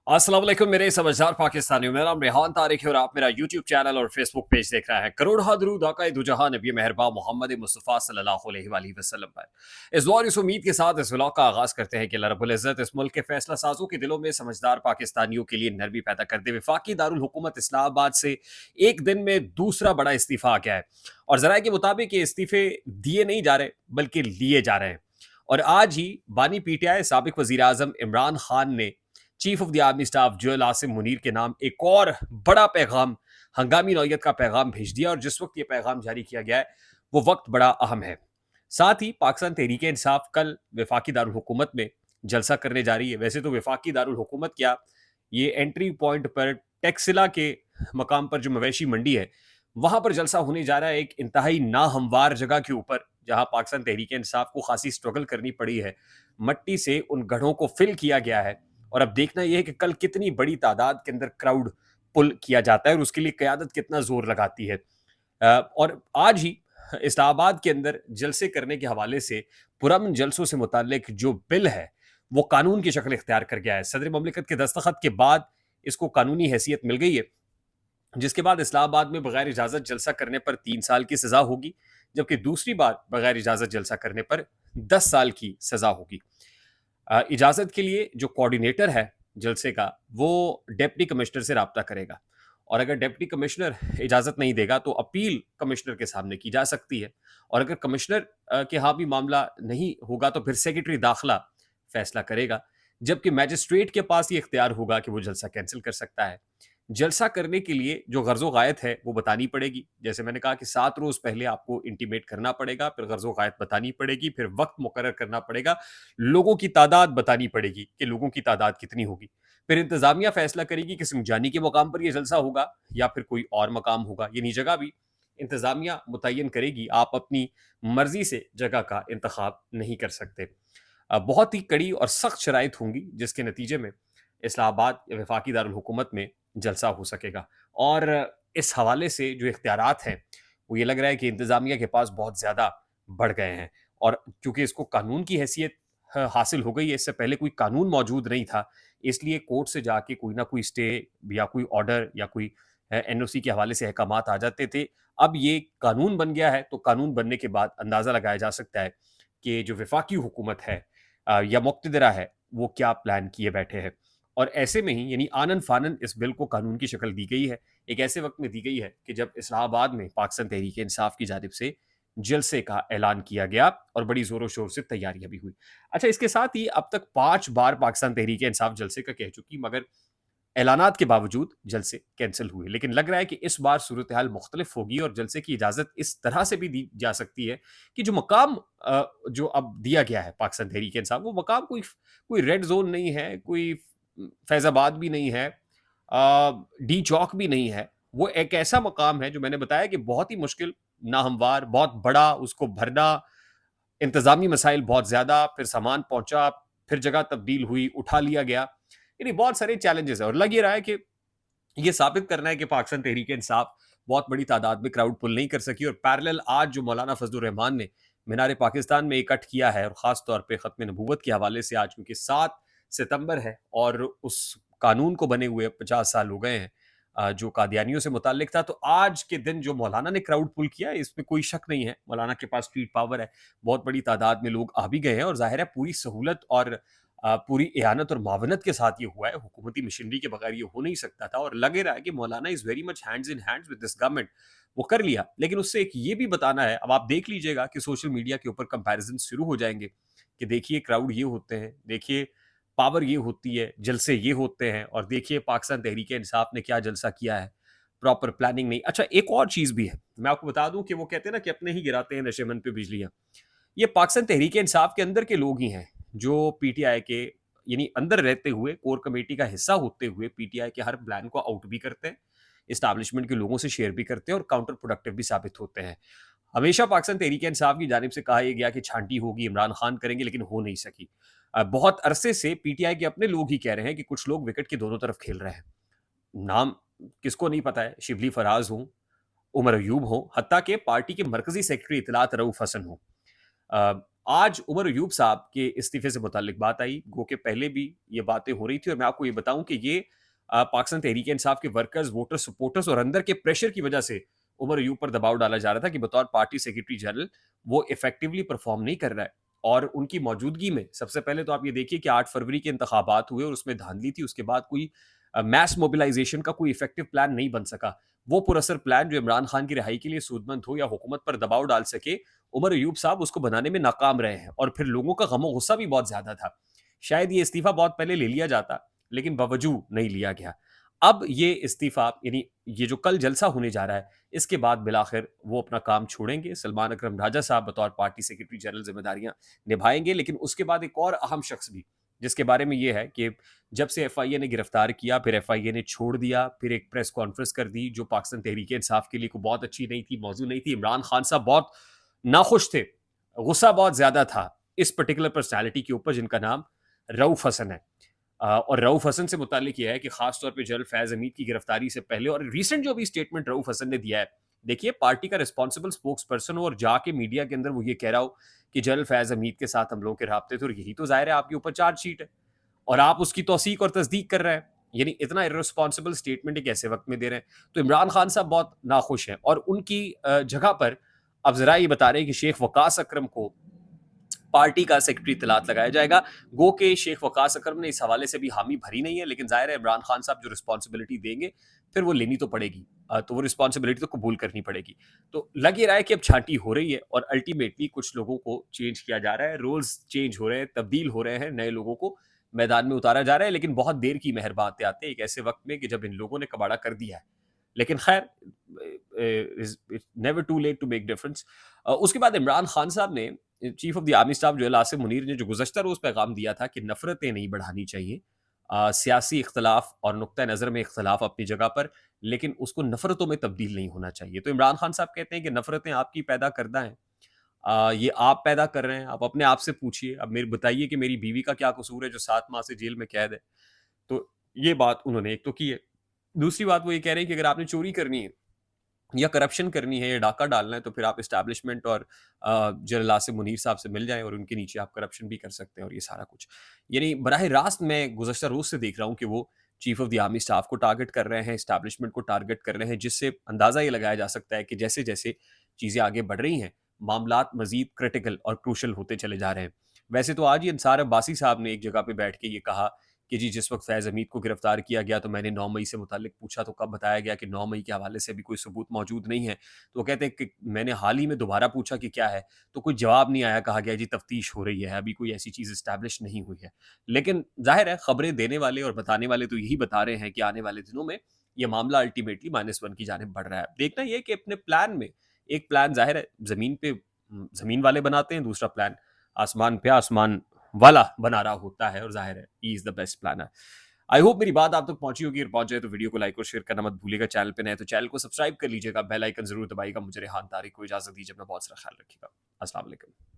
अस्सलाम वालेकुम मेरे समझदार पाकिस्तानियों। मेरा नाम रेहान तारिक है और आप मेरा यूट्यूब चैनल और फेसबुक पेज देख रहे हैं। करोड़ दरूद आका दो जहां नबी मेहरबा मोहम्मद मुस्तफ़ा सल्लल्लाहु अलैहि वसल्लम पर। इस दौर इस उम्मीद के साथ इस व्लॉग का आगाज करते हैं कि अल्लाह रब्बुल इज़्ज़त इस मुल्क के फैसला साजों के दिलों में समझदार पाकिस्तानियों के लिए नरमी पैदा कर दे। वफाकी दारुल हुकूमत इस्लामाबाद से एक दिन में दूसरा बड़ा इस्तीफा आ गया है और जराये के मुताबिक ये इस्तीफे दिए नहीं जा रहे बल्कि लिए जा रहे हैं। और आज ही बानी पीटीआई साबिक वजीर आजम इमरान खान ने chief of the army staff Joel Asim Munir के नाम एक और बड़ा पैगाम, हंगामी नौयत का पैगाम भेज दिया। और जिस वक्त ये पैगाम जारी किया गया है वो वक्त बड़ा अहम है। साथ ही पाकिस्तान तहरीक इंसाफ कल वफाकी दारुल हुकूमत में जलसा करने जा रही है। वैसे तो वफाकी दारुल हुकूमत क्या, ये एंट्री पॉइंट पर टेक्सिला के मकाम पर जो मवेशी मंडी है वहां पर जलसा होने जा रहा है, एक इंतहाई नाहमवार जगह के ऊपर जहां पाकिस्तान तहरीक इंसाफ को खासी स्ट्रगल करनी पड़ी है। मट्टी से उन गढ़ों को फिल किया गया है और अब देखना यह है कि कल कितनी बड़ी तादाद के अंदर क्राउड पुल किया जाता है और उसके लिए क़यादत कितना जोर लगाती है। और आज ही इस्लामाबाद के अंदर जलसे करने के हवाले से पुरअमन जलसों से मुतालिक जो बिल है वो कानून की शक्ल इख्तियार कर गया है। सदर ममलिकत के दस्तखत के बाद इसको कानूनी हैसियत मिल गई है, जिसके बाद इस्लामाबाद में बगैर इजाजत जलसा करने पर 3 साल की सजा होगी, जबकि दूसरी बार बगैर इजाजत जलसा करने पर 10 साल की सजा होगी। इजाजत के लिए जो कोऑर्डिनेटर है जलसे का वो डिप्टी कमिश्नर से राब्ता करेगा और अगर डिप्टी कमिश्नर इजाजत नहीं देगा तो अपील कमिश्नर के सामने की जा सकती है। और अगर कमिश्नर के यहाँ भी मामला नहीं होगा तो फिर सेक्रेटरी दाखिला फैसला करेगा, जबकि मैजिस्ट्रेट के पास ये इख्तियार होगा कि वो जलसा कैंसिल कर सकता है। जलसा करने के लिए जो गर्ज़ो गायत है वो बतानी पड़ेगी। जैसे मैंने कहा कि 7 रोज़ पहले आपको इंटीमेट करना पड़ेगा, फिर गर्ज़ो गायत बतानी पड़ेगी, फिर वक्त मुकर्रर करना पड़ेगा, लोगों की तादाद बतानी पड़ेगी कि लोगों की तादाद कितनी होगी। फिर इंतज़ामिया फैसला करेगी कि संजानी के मकाम पर ये जलसा होगा या फिर कोई और मकाम होगा, यानी जगह भी इंतज़ामिया मुतय्यन करेगी। आप अपनी मर्जी से जगह का इंतखाब नहीं कर सकते। बहुत ही कड़ी और सख्त शराइत होंगी जिसके नतीजे में इस्लामाबाद वफाकी दारुल हुकूमत में जलसा हो सकेगा। और इस हवाले से जो इख्तियारात हैं वो ये लग रहा है कि इंतज़ामिया के पास बहुत ज़्यादा बढ़ गए हैं। और चूँकि इसको कानून की हैसियत हासिल हो गई है, इससे पहले कोई कानून मौजूद नहीं था, इसलिए कोर्ट से जाके कोई ना कोई स्टे या कोई ऑर्डर या कोई एनओसी के हवाले से अहकामात आ जाते थे। अब ये कानून बन गया है तो कानून बनने के बाद अंदाज़ा लगाया जा सकता है कि जो वफाकी हुकूमत है या मुक़्तदिरा है वो क्या प्लान किए बैठे हैं। और ऐसे में ही यानी आनन-फानन इस बिल को कानून की शक्ल दी गई है। एक ऐसे वक़्त में दी गई है कि जब इस्लामाबाद में पाकिस्तान तहरीक इंसाफ की जानिब से जलसे का ऐलान किया गया और बड़ी ज़ोरों-शोर से तैयारियाँ भी हुई। अच्छा, इसके साथ ही अब तक 5 बार पाकिस्तान तहरीक इंसाफ जलसे का कह चुकी, मगर ऐलानात के बावजूद जलसे कैंसल हुए। लेकिन लग रहा है कि इस बार सूरत-ए-हाल मुख्तलिफ होगी और जलसे की इजाज़त इस तरह से भी दी जा सकती है कि जो मकाम जो अब दिया गया है पाकिस्तान तहरीक इंसाफ, वो मकाम कोई कोई रेड ज़ोन नहीं है, कोई फैज़ाबाद भी नहीं है, डी चौक भी नहीं है। वो एक ऐसा मकाम है जो मैंने बताया कि बहुत ही मुश्किल, नाहमवार, बहुत बड़ा, उसको भरना, इंतज़ामी मसाइल बहुत ज़्यादा, फिर सामान पहुँचा, फिर जगह तब्दील हुई, उठा लिया गया। यानी बहुत सारे चैलेंजेस हैं और लग ये रहा है कि ये साबित करना है कि पाकिस्तान तहरीक इंसाफ बहुत बड़ी तादाद में क्राउड पुल नहीं कर सकी। और पैरेलल आज जो मौलाना फजलुर रहमान ने मीनार पाकिस्तान में इकट्ठ किया है और ख़ास तौर पे ख़त्म नबूवत के हवाले से, आज क्योंकि 7 सितंबर है और उस कानून को बने हुए 50 साल हो गए हैं जो कादियानियों से मुताल्लिक था। तो आज के दिन जो मौलाना ने क्राउड पुल किया है इसमें कोई शक नहीं है, मौलाना के पास स्ट्रीट पावर है, बहुत बड़ी तादाद में लोग आ भी गए हैं और ज़ाहिर है पूरी सहूलत और पूरी एहानत और मावनत के साथ ये हुआ है। हुकूमती मशीनरी के बगैर ये हो नहीं सकता था और लगे रहा है कि मौलाना is very much hands in hands with this government. वो कर लिया, लेकिन उससे एक ये भी बताना है, अब आप देख लीजिएगा कि सोशल मीडिया के ऊपर कंपैरिज़न शुरू हो जाएँगे कि देखिए क्राउड ये होते हैं, देखिए पावर ये होती है, जलसे ये होते हैं और देखिए पाकिस्तान तहरीक इंसाफ ने क्या जलसा किया है, प्रॉपर प्लानिंग नहीं। अच्छा, एक और चीज़ भी है, मैं आपको बता दूँ कि वो कहते हैं ना कि अपने ही गिराते हैं नशेमंद पे बिजलियाँ। ये पाकिस्तान तहरीक इंसाफ के अंदर के लोग ही हैं जो पीटीआई के यानी अंदर रहते हुए, कोर कमेटी का हिस्सा होते हुए पीटीआई के हर प्लान को आउट भी करते हैं, एस्टैब्लिशमेंट के लोगों से शेयर भी करते हैं और काउंटर प्रोडक्टिव भी साबित होते हैं। हमेशा पाकिस्तान तहरीक इंसाफ की जानिब से कहा यह गया कि छांटी होगी, इमरान खान करेंगे, लेकिन हो नहीं सकी। बहुत अरसे से पीटीआई के अपने लोग ही कह रहे हैं कि कुछ लोग विकेट के दोनों तरफ खेल रहे हैं। नाम किसको नहीं पता है, शिबली फराज हों, उमर अयूब हों, हत्ता कि पार्टी के मरकजी सेक्रेटरी इत्तलात रऊफ हसन हों। आज उमर अयूब साहब के इस्तीफे से मुताल्लिक बात आई, गो के पहले भी ये बातें हो रही थी और मैं आपको ये बताऊँ कि ये पाकिस्तान तहरीक-ए-इंसाफ के वर्कर्स, वोटर्स, सपोर्टर्स और अंदर के प्रेशर की वजह से उमर अयूब पर दबाव डाला जा रहा था कि बतौर पार्टी सेक्रेटरी जनरल वो इफेक्टिवली परफॉर्म नहीं कर रहा है। और उनकी मौजूदगी में सबसे पहले तो आप ये देखिए कि 8 फरवरी के इंतखाबात हुए और उसमें धांधली थी, उसके बाद कोई मैस मोबिलाइजेशन का कोई इफेक्टिव प्लान नहीं बन सका। वो पुरअसर प्लान जो इमरान खान की रिहाई के लिए सूदमंद हो या हुकूमत पर दबाव डाल सके, उमर अयूब साहब उसको बनाने में नाकाम रहे हैं और फिर लोगों का गम और गुस्सा भी बहुत ज्यादा था। शायद ये इस्तीफा बहुत पहले ले लिया जाता, लेकिन बावजूद नहीं लिया गया। अब ये इस्तीफा यानी ये जो कल जलसा होने जा रहा है, इसके बाद बिलाखिर वो अपना काम छोड़ेंगे। सलमान अकरम राजा साहब बतौर पार्टी सेक्रेटरी जनरल जिम्मेदारियां निभाएंगे, लेकिन उसके बाद एक और अहम शख्स भी, जिसके बारे में ये है कि जब से एफआईए ने गिरफ्तार किया, फिर एफआईए ने छोड़ दिया, फिर एक प्रेस कॉन्फ्रेंस कर दी जो पाकिस्तान तहरीक इंसाफ के लिए कोई बहुत अच्छी नहीं थी, मौजूद नहीं थी। इमरान खान साहब बहुत नाखुश थे, गुस्सा बहुत ज्यादा था इस पर्टिकुलर पर्सनैलिटी के ऊपर जिनका नाम रऊफ हसन है। और रऊफ हसन से मुतालिक यह है कि खास तौर पे जनरल फैज हमीद की गिरफ्तारी से पहले और रिसेंट जो भी स्टेटमेंट रऊफ हसन ने दिया है, देखिए पार्टी का रिस्पॉन्सिबल स्पोक्स पर्सन हो और जाके मीडिया के अंदर वो ये कह रहा हो कि जनरल फैज हमीद के साथ हम लोगों के राब्ते थे और यही तो जाहिर है आपके ऊपर चार्जशीट है और आप उसकी तौसीक और तस्दीक कर रहे हैं। यानी इतना इररिस्पॉन्सिबल स्टेटमेंट एक ऐसे वक्त में दे रहे हैं, तो इमरान खान साहब बहुत नाखुश हैं और उनकी जगह पर अब जरा ये बता रहे हैं कि शेख वकास अकरम को पार्टी का सेक्रेटरी तलात लगाया जाएगा। गो के शेख वकास अकरम ने इस हवाले से भी हामी भरी नहीं है, लेकिन जाहिर है इमरान खान साहब जो रिस्पॉन्सिबिलिटी देंगे फिर वो लेनी तो पड़ेगी। तो वो रिस्पॉन्सिबिलिटी तो कबूल करनी पड़ेगी। तो लग ये रहा है कि अब छांटी हो रही है और अल्टीमेटली कुछ लोगों को चेंज किया जा रहा है, रोल्स चेंज हो रहे हैं, तब्दील हो रहे हैं, नए लोगों को मैदान में उतारा जा रहा है, लेकिन बहुत देर की मेहर बातें आते हैं एक ऐसे वक्त में कि जब इन लोगों ने कबाड़ा कर दिया है। लेकिन खैर, it's never too late to make difference. उसके बाद इमरान खान साहब ने, chief of the army staff जो है आसिम मुनीर ने जो गुज़श्ता रोज़ पैगाम दिया था कि नफ़रतें नहीं बढ़ानी चाहिए। सियासी इख्तलाफ और नुक्ता नज़र में इख्तलाफ अपनी जगह पर, लेकिन उसको नफ़रतों में तब्दील नहीं होना चाहिए। तो इमरान खान साहब कहते हैं कि नफ़रतें आपकी पैदा करदा हैं। ये आप पैदा कर रहे हैं, आप अपने आप से पूछिए। अब मेरे बताइए कि मेरी बीवी का क्या कसूर है जो 7 माह से जेल में कैद है? तो ये बात उन्होंने एक तो की है। दूसरी बात वो ये कह रहे हैं कि अगर आपने चोरी करनी है या करप्शन करनी है या डाका डालना है तो फिर आप एस्टैब्लिशमेंट और जनरल आसिम मुनीर साहब से मिल जाएं और उनके नीचे आप करप्शन भी कर सकते हैं और ये सारा कुछ। यानी बराह रास्त मैं गुज़श्ता रोज़ से देख रहा हूँ कि वो chief of the army staff को टारगेट कर रहे हैं, एस्टैब्लिशमेंट को टारगेट कर रहे हैं, जिससे अंदाज़ा ये लगाया जा सकता है कि जैसे-जैसे चीज़ें आगे बढ़ रही हैं, मामलात मज़ीद क्रिटिकल और क्रूशियल होते चले जा रहे हैं। वैसे तो आज ही अंसार अब्बासी साहब ने एक जगह पे बैठ के ये कहा कि जी जिस वक़्त फैज़ हमीद को गिरफ्तार किया गया तो मैंने 9 मई से मुताल्लिक पूछा तो कब बताया गया कि 9 मई के हवाले से अभी कोई सबूत मौजूद नहीं है। तो वो कहते हैं कि मैंने हाल ही में दोबारा पूछा कि क्या है, तो कोई जवाब नहीं आया, कहा गया जी तफ्तीश हो रही है, अभी कोई ऐसी चीज़ एस्टैब्लिश नहीं हुई है। लेकिन ज़ाहिर है खबरें देने वाले और बताने वाले तो यही बता रहे हैं कि आने वाले दिनों में ये मामला अल्टीमेटली -1 की जानिब बढ़ रहा है। देखना ये है कि अपने प्लान में, एक प्लान ज़ाहिर है ज़मीन पे ज़मीन वाले बनाते हैं, दूसरा प्लान आसमान पे आसमान वाला बना रहा होता है और ज़ाहिर है ही is the best planner. I hope मेरी बात आप तक पहुंची होगी और पहुंच जाए तो वीडियो को लाइक और शेयर करना मत भूलिएगा। चैनल पे नए तो चैनल को सब्सक्राइब कर लीजिएगा, बेल आइकन जरूर दबाइएगा। मुझे रेहान तारिक को इजाजत दीजिए, अपना बहुत सारा ख्याल रखिएगा। अस्सलाम वालेकुम।